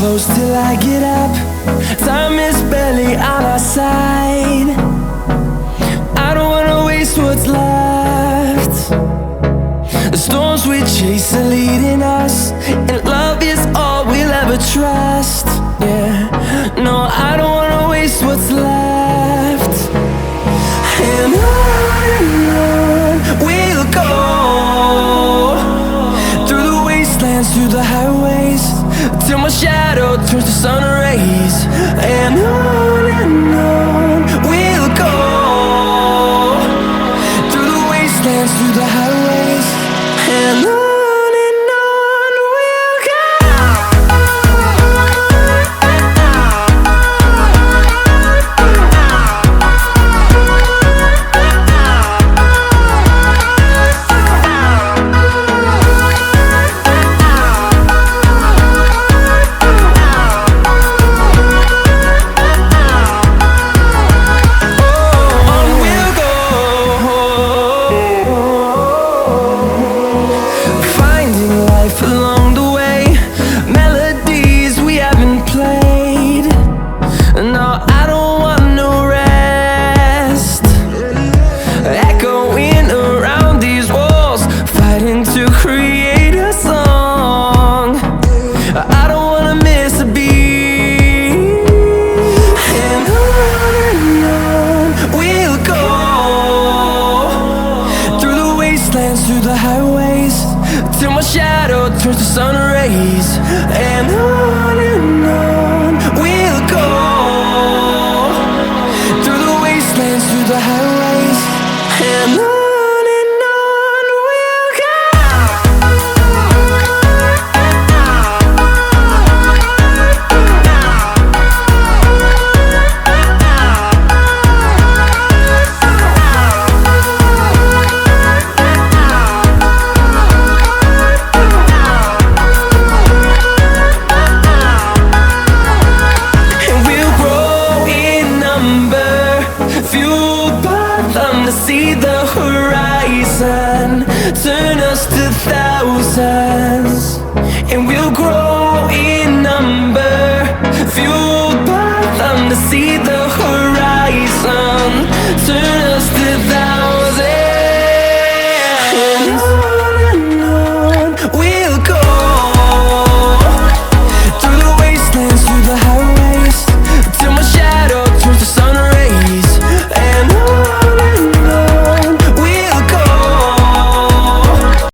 close till I get up. Time is barely on our side. I don't wanna waste what's left. The storms we chase are leading us, and love is all we'll ever trust. Yeah, no, I don't wanna waste what's left. And on we'll go, through the wastelands, through the highways, till my shadow turns to sun rays. And on we'll go, through the wastelands, through the highways, and on. Along the way, melodies we haven't played. No, I don't want no rest. Echoing around these walls, fighting to create a song. I don't wanna miss a beat. And on we'll go, through the wastelands, through the highways, till my shadow turns to sun rays. And on we'll go, through the wastelands, through the highways, and on. See the horizon, turn us to thousands, and we'll grow in number, fueled by them to see the